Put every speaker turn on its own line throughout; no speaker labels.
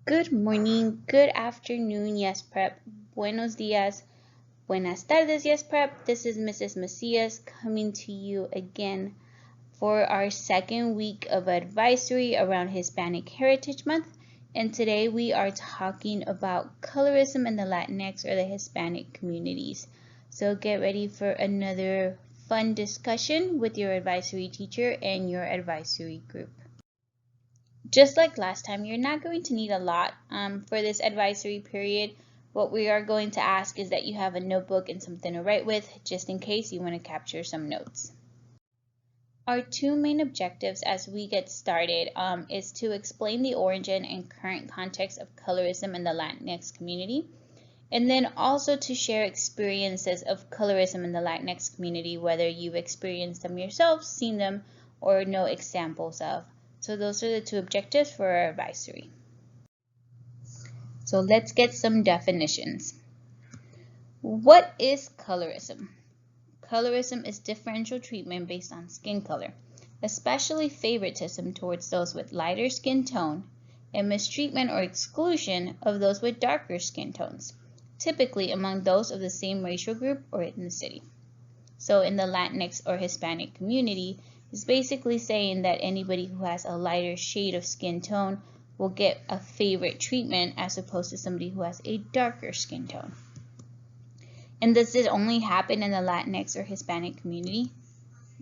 Good morning, good afternoon, yes prep, buenos dias, buenas tardes, yes prep. This is Mrs. Macias coming to you again for our second week of advisory around Hispanic Heritage Month. And today we are talking about colorism in the Latinx or the Hispanic communities. So get ready for another fun discussion with your advisory teacher and your advisory group. Just like last time, you're not going to need a lot for this advisory period. What we are going to ask is that you have a notebook and something to write with, just in case you want to capture some notes. Our two main objectives as we get started is to explain the origin and current context of colorism in the Latinx community, and then also to share experiences of colorism in the Latinx community, whether you've experienced them yourself, seen them, or know examples of. So those are the two objectives for our advisory. So let's get some definitions. What is colorism? Colorism is differential treatment based on skin color, especially favoritism towards those with lighter skin tone and mistreatment or exclusion of those with darker skin tones, typically among those of the same racial group or ethnicity. So in the Latinx or Hispanic community, is basically saying that anybody who has a lighter shade of skin tone will get a favorite treatment as opposed to somebody who has a darker skin tone. And does this only happen in the Latinx or Hispanic community?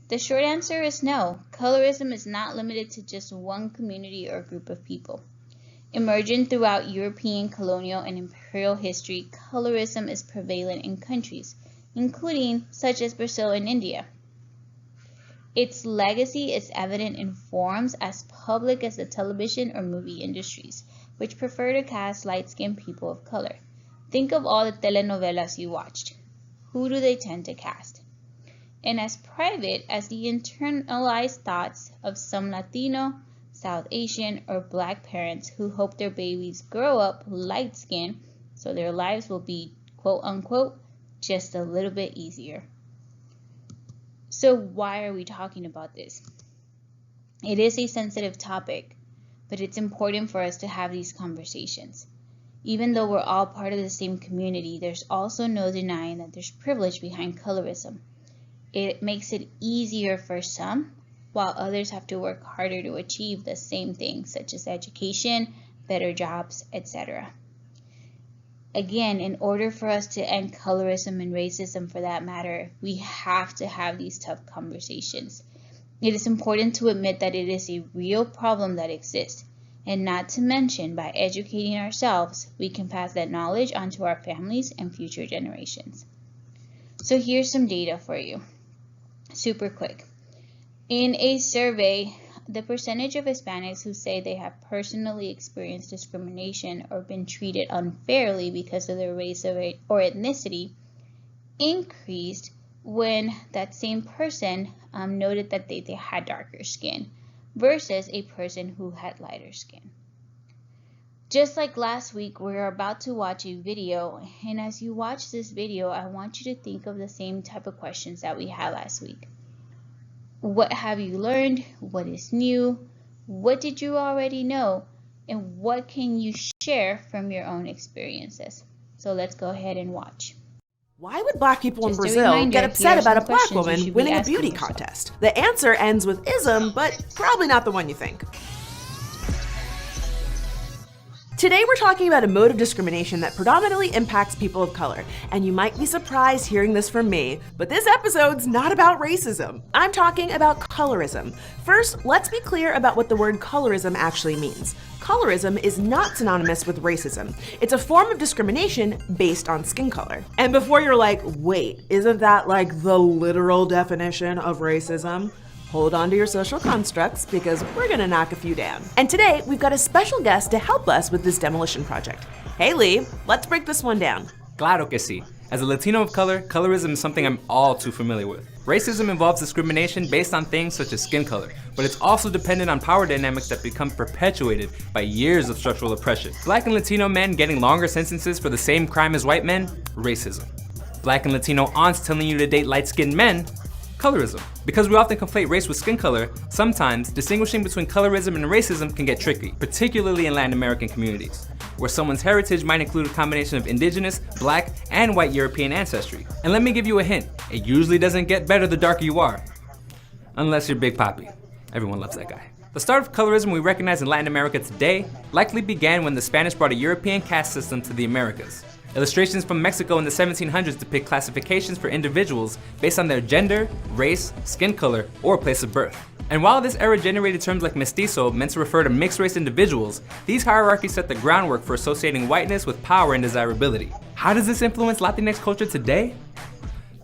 The short answer is no. Colorism is not limited to just one community or group of people. Emerging throughout European colonial and imperial history, colorism is prevalent in countries, including such as Brazil and India. Its legacy is evident in forums as public as the television or movie industries, which prefer to cast light-skinned people of color. Think of all the telenovelas you watched. Who do they tend to cast? And as private as the internalized thoughts of some Latino, South Asian, or Black parents who hope their babies grow up light-skinned so their lives will be, quote-unquote, just a little bit easier. So why are we talking about this? It is a sensitive topic, but it's important for us to have these conversations. Even though we're all part of the same community, there's also no denying that there's privilege behind colorism. It makes it easier for some, while others have to work harder to achieve the same things, such as education, better jobs, etc. Again, in order for us to end colorism and racism for that matter, we have to have these tough conversations. It is important to admit that it is a real problem that exists, and not to mention, by educating ourselves, we can pass that knowledge on to our families and future generations. So here's some data for you, super quick. In a survey, the percentage of Hispanics who say they have personally experienced discrimination or been treated unfairly because of their race or ethnicity increased when that same person noted that they had darker skin versus a person who had lighter skin. Just like last week, we're about to watch a video, and as you watch this video, I want you to think of the same type of questions that we had last week. What have you learned? What is new? What did you already know? And what can you share from your own experiences? So let's go ahead and watch.
Why would Black people in Brazil get upset about a Black woman winning a beauty contest? The answer ends with ism, but probably not the one you think. Today we're talking about a mode of discrimination that predominantly impacts people of color, and you might be surprised hearing this from me, but this episode's not about racism. I'm talking about colorism. First, let's be clear about what the word colorism actually means. Colorism is not synonymous with racism. It's a form of discrimination based on skin color. And before you're like, wait, isn't that like the literal definition of racism? Hold on to your social constructs because we're gonna knock a few down. And today, we've got a special guest to help us with this demolition project. Hey Lee, let's break this one down.
Claro que sí. As a Latino of color, colorism is something I'm all too familiar with. Racism involves discrimination based on things such as skin color, but it's also dependent on power dynamics that become perpetuated by years of structural oppression. Black and Latino men getting longer sentences for the same crime as white men, racism. Black and Latino aunts telling you to date light-skinned men, Colorism. Because we often conflate race with skin color, sometimes distinguishing between colorism and racism can get tricky, particularly in Latin American communities, where someone's heritage might include a combination of indigenous, black, and white European ancestry. And let me give you a hint, it usually doesn't get better the darker you are. Unless you're Big Papi. Everyone loves that guy. The start of colorism we recognize in Latin America today likely began when the Spanish brought a European caste system to the Americas. Illustrations from Mexico in the 1700s depict classifications for individuals based on their gender, race, skin color, or place of birth. And while this era generated terms like mestizo meant to refer to mixed-race individuals, these hierarchies set the groundwork for associating whiteness with power and desirability. How does this influence Latinx culture today?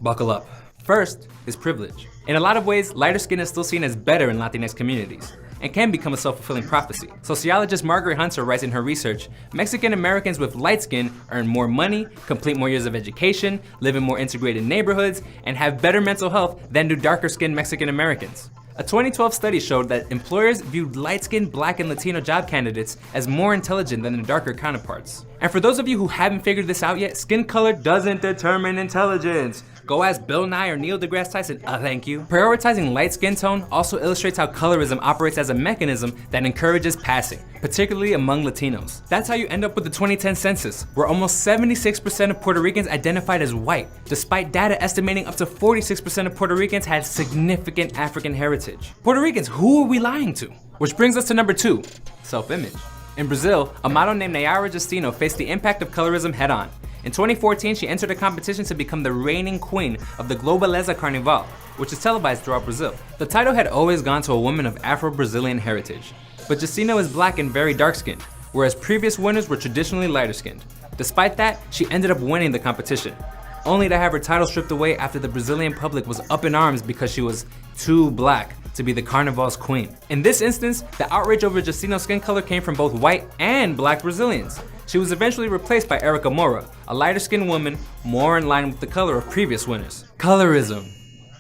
Buckle up. First is privilege. In a lot of ways, lighter skin is still seen as better in Latinx communities, and can become a self-fulfilling prophecy. Sociologist Margaret Hunter writes in her research, Mexican Americans with light skin earn more money, complete more years of education, live in more integrated neighborhoods, and have better mental health than do darker-skinned Mexican Americans. A 2012 study showed that employers viewed light-skinned Black and Latino job candidates as more intelligent than their darker counterparts. And for those of you who haven't figured this out yet, skin color doesn't determine intelligence. Go ask Bill Nye or Neil deGrasse Tyson, thank you. Prioritizing light skin tone also illustrates how colorism operates as a mechanism that encourages passing, particularly among Latinos. That's how you end up with the 2010 census, where almost 76% of Puerto Ricans identified as white, despite data estimating up to 46% of Puerto Ricans had significant African heritage. Puerto Ricans, who are we lying to? Which brings us to number 2, self-image. In Brazil, a model named Nayara Justino faced the impact of colorism head-on. In 2014, she entered a competition to become the reigning queen of the Globaleza Carnival, which is televised throughout Brazil. The title had always gone to a woman of Afro-Brazilian heritage, but Justino is Black and very dark-skinned, whereas previous winners were traditionally lighter-skinned. Despite that, she ended up winning the competition, only to have her title stripped away after the Brazilian public was up in arms because she was too Black to be the Carnival's queen. In this instance, the outrage over Justino's skin color came from both white and Black Brazilians. She was eventually replaced by Erica Moura, a lighter-skinned woman more in line with the color of previous winners. Colorism.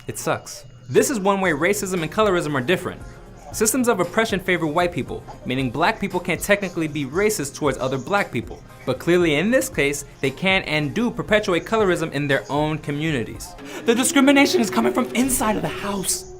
It sucks. This is one way racism and colorism are different. Systems of oppression favor white people, meaning Black people can't technically be racist towards other Black people. But clearly in this case, they can and do perpetuate colorism in their own communities. The discrimination is coming from inside of the house.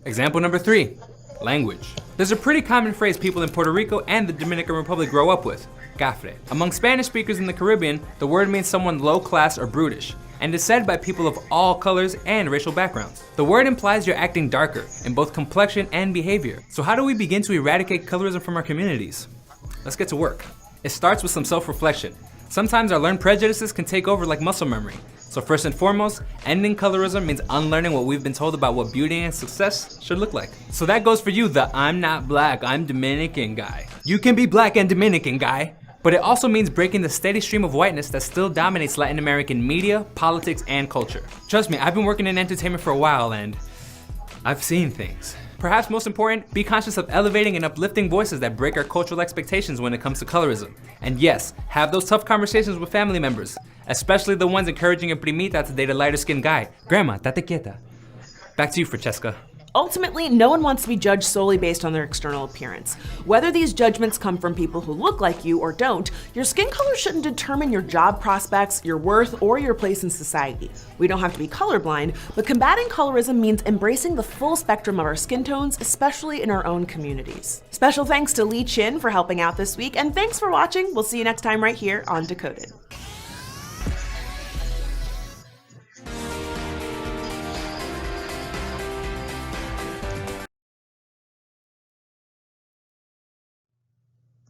Example number 3, language. There's a pretty common phrase people in Puerto Rico and the Dominican Republic grow up with, cafre. Among Spanish speakers in the Caribbean, the word means someone low class or brutish, and is said by people of all colors and racial backgrounds. The word implies you're acting darker in both complexion and behavior. So how do we begin to eradicate colorism from our communities? Let's get to work. It starts with some self-reflection. Sometimes our learned prejudices can take over like muscle memory. So first and foremost, ending colorism means unlearning what we've been told about what beauty and success should look like. So that goes for you, the I'm not Black, I'm Dominican guy. You can be Black and Dominican guy. But it also means breaking the steady stream of whiteness that still dominates Latin American media, politics, and culture. Trust me, I've been working in entertainment for a while and I've seen things. Perhaps most important, be conscious of elevating and uplifting voices that break our cultural expectations when it comes to colorism. And yes, have those tough conversations with family members, especially the ones encouraging a primita to date a lighter skinned guy. Grandma, tate quieta. Back to you, Francesca.
Ultimately, no one wants to be judged solely based on their external appearance. Whether these judgments come from people who look like you or don't, your skin color shouldn't determine your job prospects, your worth, or your place in society. We don't have to be colorblind, but combating colorism means embracing the full spectrum of our skin tones, especially in our own communities. Special thanks to Lee Chin for helping out this week, and thanks for watching. We'll see you next time right here on Decoded.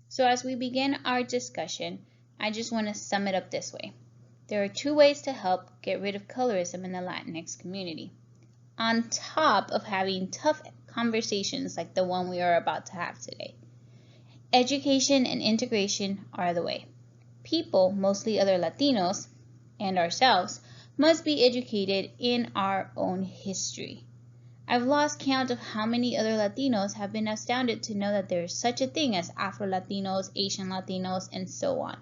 So as we begin our discussion, I just want to sum it up this way. There are 2 ways to help get rid of colorism in the Latinx community, on top of having tough conversations like the one we are about to have today. Education and integration are the way. People, mostly other Latinos, and ourselves, must be educated in our own history. I've lost count of how many other Latinos have been astounded to know that there is such a thing as Afro-Latinos, Asian Latinos, and so on.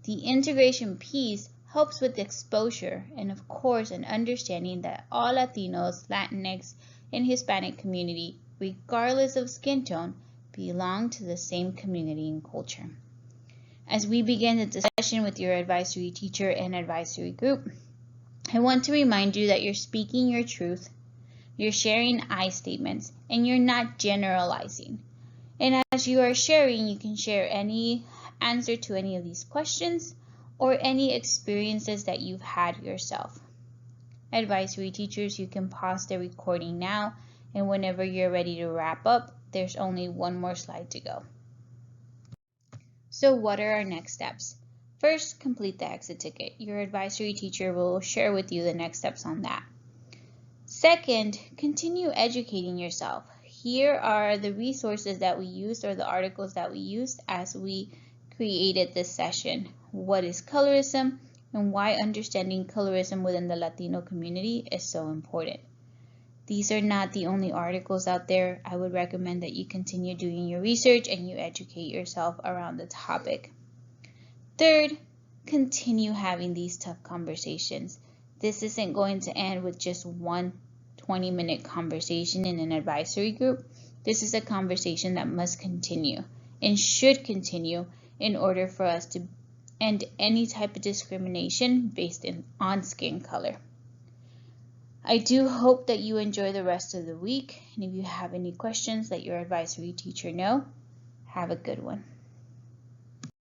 The integration piece helps with exposure and, of course, an understanding that all Latinos, Latinx, and Hispanic community, regardless of skin tone, belong to the same community and culture. As we begin the discussion with your advisory teacher and advisory group, I want to remind you that you're speaking your truth, you're sharing I statements, and you're not generalizing. And as you are sharing, you can share any answer to any of these questions or any experiences that you've had yourself. Advisory teachers, you can pause the recording now, and whenever you're ready to wrap up, there's only one more slide to go. So what are our next steps? First, complete the exit ticket. Your advisory teacher will share with you the next steps on that. Second, continue educating yourself. Here are the resources that we used, or the articles that we used as we created this session. What is colorism, and why understanding colorism within the Latino community is so important. These are not the only articles out there. I would recommend that you continue doing your research and you educate yourself around the topic. Third, continue having these tough conversations. This isn't going to end with just one 20-minute conversation in an advisory group. This is a conversation that must continue and should continue in order for us to end any type of discrimination based on skin color. I do hope that you enjoy the rest of the week, and if you have any questions, let your advisory teacher know. Have a good one.